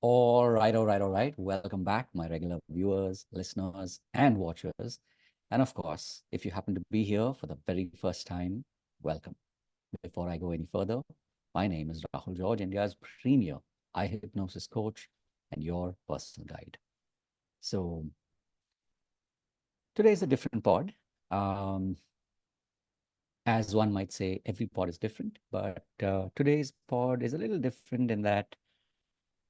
All right. Welcome back, my regular viewers, listeners, and watchers. And of course, if you happen to be here for the very first time, welcome. Before I go any further, my name is Rahul George, India's premier eye hypnosis coach and your personal guide. So today is a different pod. Um, as one might say, every pod is different, but today's pod is a little different in that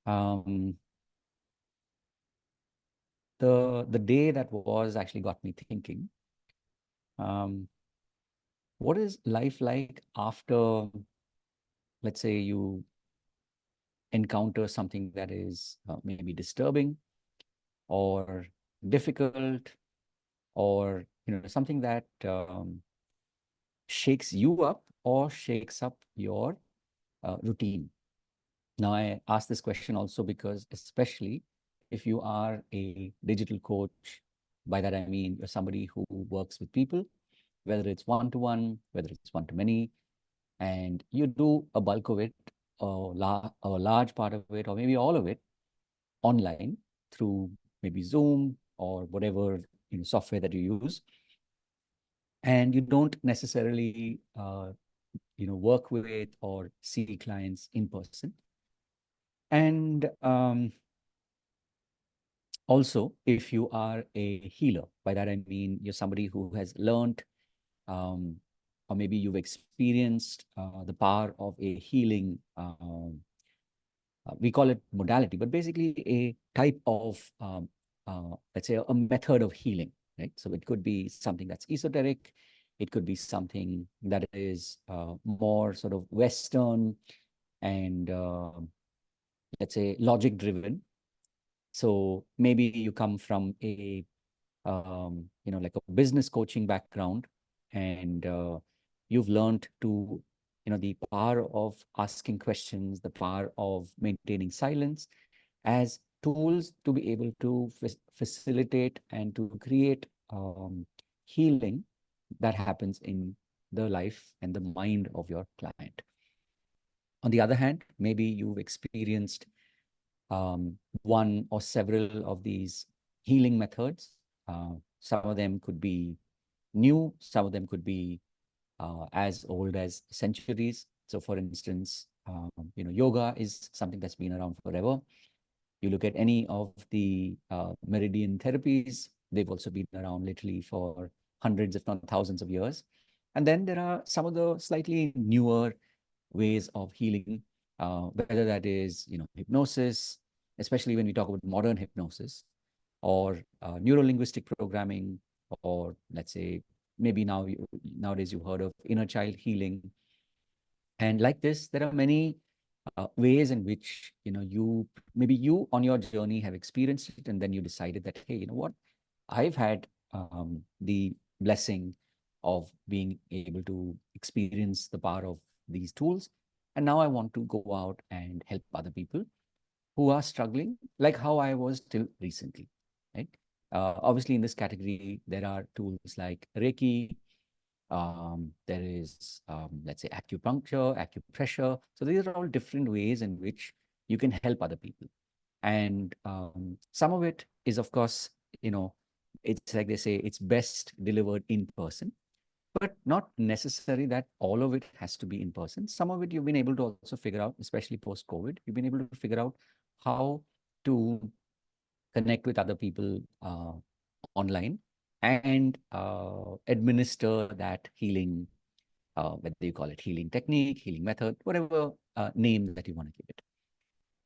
um, the day that was actually got me thinking. Um, what is life like after, let's say, you encounter something that is maybe disturbing or difficult, or something that shakes you up or shakes up your routine? Now, I ask this question also because, especially if you are a digital coach, by that I mean you're somebody who works with people, whether it's one to one, whether it's one to many, and you do a bulk of it, a large part of it, or maybe all of it online through maybe Zoom or whatever software that you use, and you don't necessarily work with or see clients in person. And also, if you are a healer, by that I mean you're somebody who has learned, um, or maybe you've experienced the power of a healing. We call it modality, but basically a type of, let's say, a method of healing, right? So it could be something that's esoteric. It could be something that is more sort of Western and, let's say, logic driven. So maybe you come from a, like a business coaching background, and you've learned to, the power of asking questions, the power of maintaining silence as tools to be able to facilitate and to create healing that happens in the life and the mind of your client. On the other hand, maybe you've experienced one or several of these healing methods. Some of them could be new, some of them could be as old as centuries. So, for instance, yoga is something that's been around forever. You look at any of the meridian therapies, they've also been around literally for hundreds, if not thousands of years. And then there are some of the slightly newer ways of healing, whether that is, hypnosis, especially when we talk about modern hypnosis, or neuro-linguistic programming, or let's say maybe nowadays you've heard of inner child healing. And like this, there are many ways in which you maybe you on your journey have experienced it, and then you decided that, hey, you know what, I've had the blessing of being able to experience the power of these tools, and now I want to go out and help other people who are struggling, like how I was till recently, right? Obviously, in this category, there are tools like Reiki, there is, let's say, acupuncture, acupressure. So these are all different ways in which you can help other people. And some of it is, of course, it's like they say, it's best delivered in person, but not necessary that all of it has to be in person. Some of it you've been able to also figure out, especially post-COVID, you've been able to figure out how to connect with other people online and administer that healing, whether you call it healing technique, healing method, whatever name that you want to give it.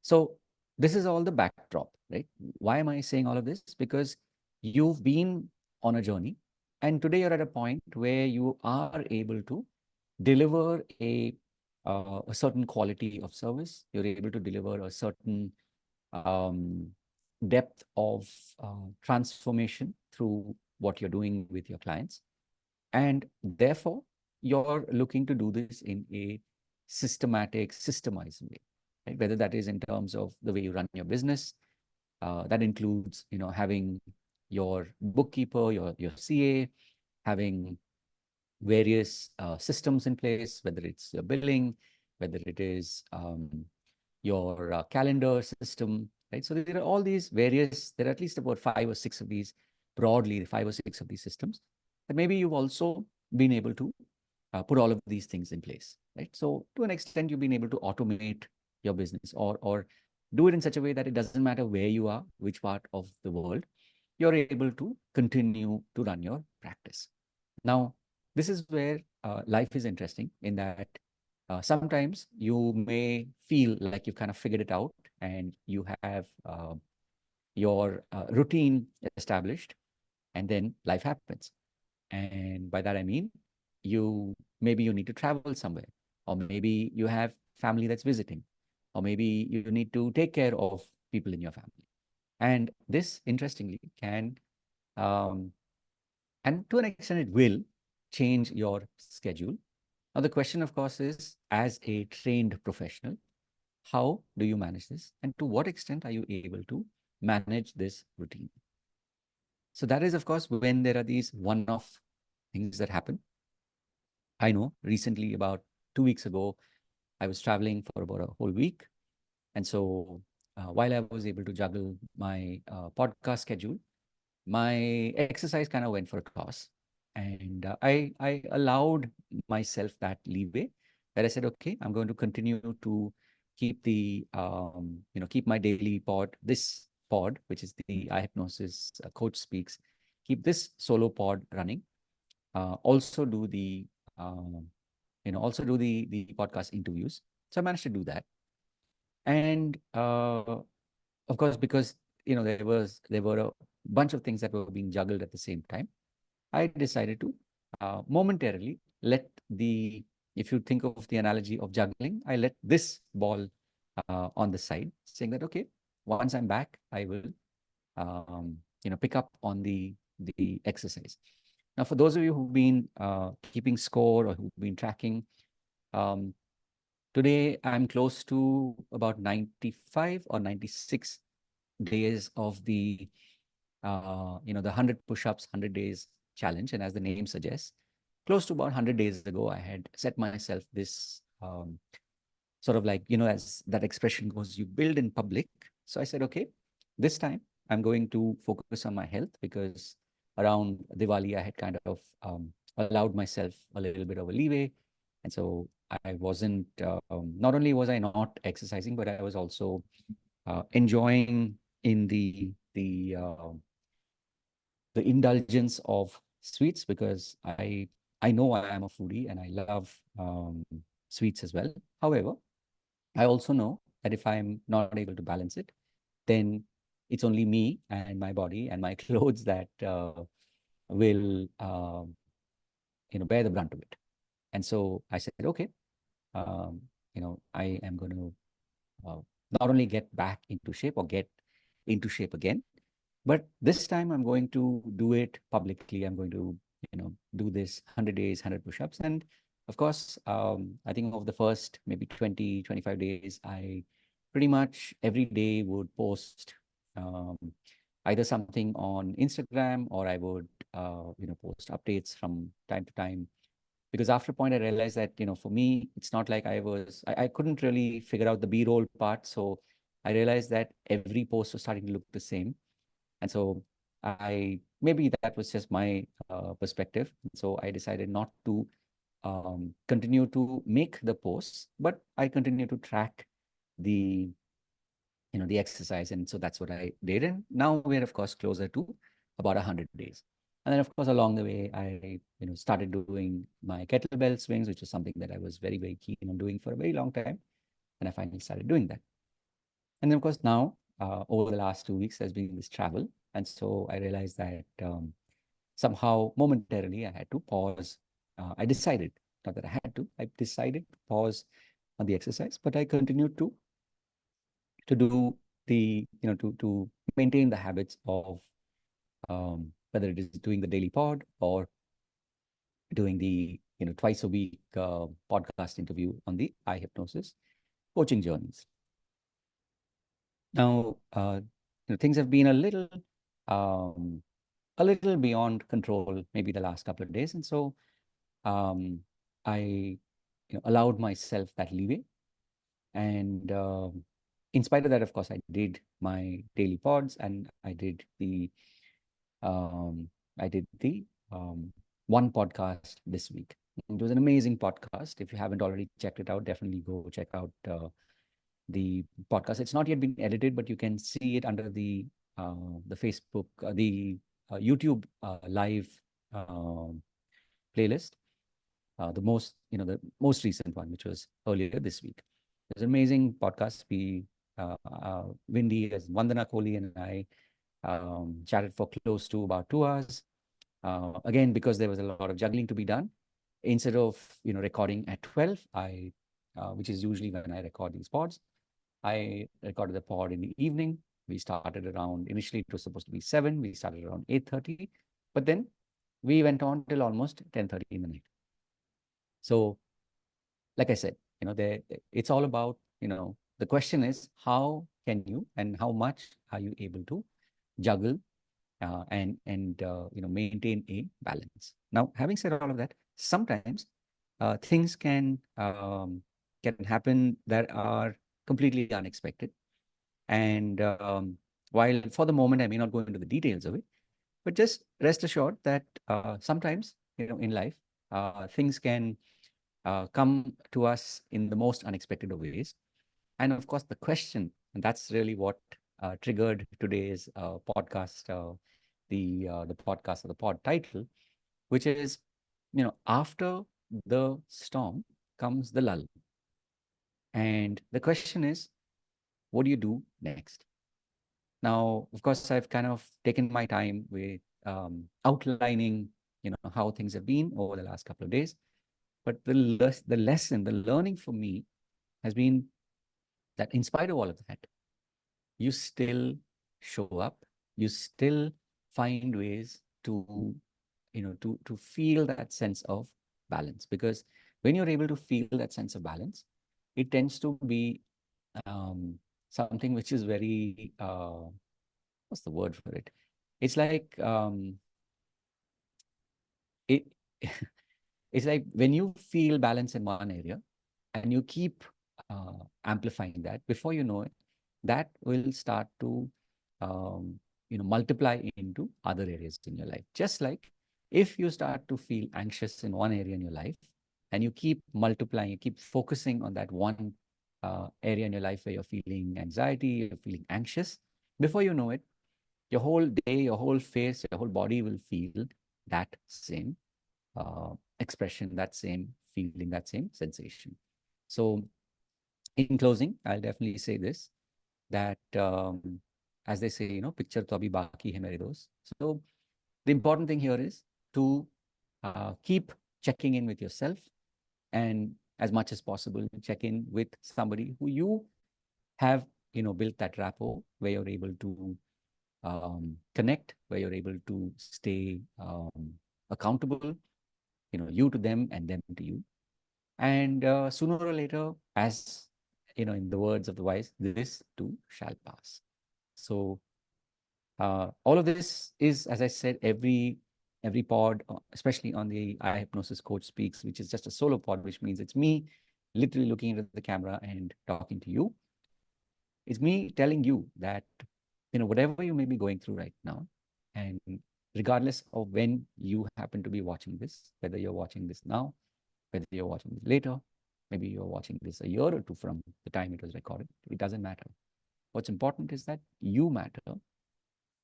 So this is all the backdrop, right? Why am I saying all of this? Because you've been on a journey, and today you're at a point where you are able to deliver a certain quality of service. You're able to deliver a certain um, depth of transformation through what you're doing with your clients. And therefore, you're looking to do this in a systematic, systemized way, right? Whether that is in terms of the way you run your business, that includes, having your bookkeeper, your CA, having various systems in place, whether it's your billing, whether it is your calendar system, right? So there are all these various, there are at least about five or six of these, broadly, five or six of these systems that maybe you've also been able to put all of these things in place, right? So to an extent, you've been able to automate your business or do it in such a way that it doesn't matter where you are, which part of the world, you're able to continue to run your practice. Now, this is where life is interesting in that sometimes you may feel like you've kind of figured it out and you have your routine established, and then life happens. And by that I mean maybe you need to travel somewhere, or maybe you have family that's visiting, or maybe you need to take care of people in your family. And this, interestingly, can and to an extent it will change your schedule. Now the question, of course, is as a trained professional, how do you manage this, and to what extent are you able to manage this routine? So that is, of course, when there are these one-off things that happen. I know recently, about 2 weeks ago, I was traveling for about a whole week. And so while I was able to juggle my podcast schedule, my exercise kind of went for a toss. And I allowed myself that leeway where I said, okay, I'm going to continue to keep keep my daily pod, this pod, which is the eye hypnosis coach speaks, keep this solo pod running. Also do the also do the podcast interviews. So I managed to do that. And of course, because there were a bunch of things that were being juggled at the same time, I decided to momentarily let the, if you think of the analogy of juggling, I let this ball on the side, saying that okay, once I'm back, I will pick up on the exercise. Now, for those of you who've been keeping score or who've been tracking, um, today I'm close to about 95 or 96 days of the 100 push-ups, 100 days challenge. And as the name suggests, close to about 100 days ago, I had set myself this sort of like, as that expression goes, you build in public. So I said, okay, this time I'm going to focus on my health, because around Diwali, I had kind of allowed myself a little bit of a leeway. And so I wasn't, not only was I not exercising, but I was also enjoying in the indulgence of sweets, because I know I am a foodie and I love sweets as well. However, I also know that if I'm not able to balance it, then it's only me and my body and my clothes that will bear the brunt of it. And so I said, okay, I am going to not only get back into shape or get into shape again, but this time I'm going to do it publicly. I'm going to, do this 100 days, 100 push-ups. And of course, I think of the first maybe 20, 25 days, I pretty much every day would post um, either something on Instagram, or I would, post updates from time to time. Because after a point, I realized that, for me, it's not like I couldn't really figure out the B-roll part. So I realized that every post was starting to look the same. And so maybe that was just my perspective. So I decided not to continue to make the posts, but I continue to track the, the exercise. And so that's what I did. And now we're, of course, closer to about 100 days. And then, of course, along the way, I, started doing my kettlebell swings, which was something that I was very, very keen on doing for a very long time. And I finally started doing that. And then, of course, now, over the last 2 weeks, there's been this travel. And so I realized that somehow, momentarily, I had to pause. I decided, not that I had to, I decided to pause on the exercise, but I continued to do to maintain the habits of whether it is doing the daily pod or doing the, twice a week podcast interview on the eye hypnosis coaching journeys. Now, things have been um, a little beyond control, maybe the last couple of days. And so I allowed myself that leeway. And in spite of that, of course, I did my daily pods, and um, I did the one podcast this week. It was an amazing podcast. If you haven't already checked it out, definitely go check out the podcast. It's not yet been edited, but you can see it under the Facebook, the YouTube live um playlist. The most recent one, which was earlier this week. It was an amazing podcast. Windy, as Vandana Kohli and I chatted for close to about 2 hours. Again, because there was a lot of juggling to be done, instead of recording at 12, which is usually when I record these pods, I recorded the pod in the evening. We started around, initially it was supposed to be 7. We started around 8:30, but then we went on till almost 10:30 in the night. So, like I said, it's all about, the question is, how can you and how much are you able to juggle and maintain a balance. Now, having said all of that, sometimes things can happen that are completely unexpected. And while for the moment I may not go into the details of it, but just rest assured that sometimes in life things can come to us in the most unexpected of ways. And of course, the question, and that's really what triggered today's podcast, the podcast or the pod title, which is, after the storm comes the lull. And the question is, what do you do next? Now, of course, I've kind of taken my time with outlining, how things have been over the last couple of days. But the lesson, the learning for me has been that in spite of all of that, you still show up, you still find ways to feel that sense of balance. Because when you're able to feel that sense of balance, it tends to be um, something which is very what's the word for it? It's like it it's like when you feel balance in one area and you keep amplifying that, before you know it, that will start to multiply into other areas in your life. Just like if you start to feel anxious in one area in your life and you keep multiplying, you keep focusing on that one area in your life where you're feeling anxiety, you're feeling anxious, before you know it, your whole day, your whole face, your whole body will feel that same expression, that same feeling, that same sensation. So, in closing, I'll definitely say this, that as they say, picture to abhi baki hai mere dost. So, the important thing here is to keep checking in with yourself, and as much as possible, check in with somebody who you have, built that rapport where you're able to connect, where you're able to stay accountable, you to them and them to you. And sooner or later, as in the words of the wise, this too shall pass. So all of this is, as I said, every pod, especially on the I Hypnosis Coach Speaks, which is just a solo pod, which means it's me literally looking into the camera and talking to you. It's me telling you that, whatever you may be going through right now, and regardless of when you happen to be watching this, whether you're watching this now, whether you're watching this later, maybe you're watching this a year or two from the time it was recorded, it doesn't matter. What's important is that you matter,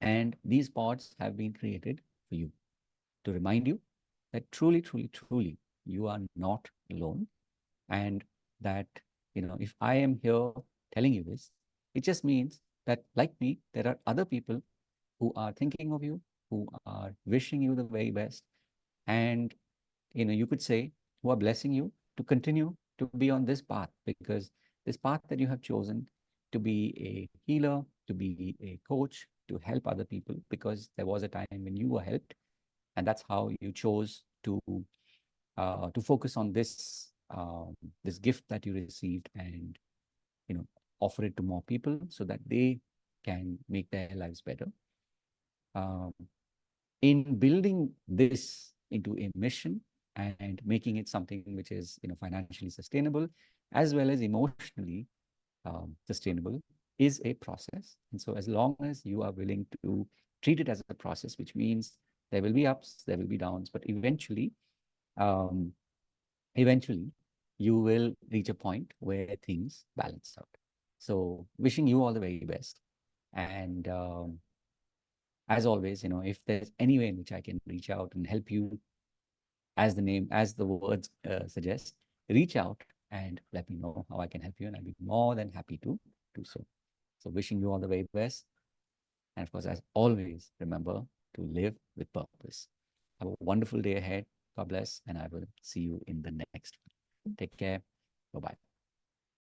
and these pods have been created for you, to remind you that truly, truly, truly, you are not alone. And that, if I am here telling you this, it just means that, like me, there are other people who are thinking of you, who are wishing you the very best. And, you could say, who are blessing you to continue to be on this path, because this path that you have chosen to be a healer, to be a coach, to help other people, because there was a time when you were helped, and that's how you chose to focus on this gift that you received, and offer it to more people so that they can make their lives better. Um, in building this into a mission and making it something which is financially sustainable as well as emotionally sustainable, is a process. And so as long as you are willing to treat it as a process, which means there will be ups, there will be downs, but um, eventually you will reach a point where things balance out. So wishing you all the very best. And as always, if there's any way in which I can reach out and help you, as the words suggest, reach out and let me know how I can help you, and I'll be more than happy to do so. So wishing you all the very best. And of course, as always, remember to live with purpose. Have a wonderful day ahead. God bless, and I will see you in the next one. Take care. Bye-bye.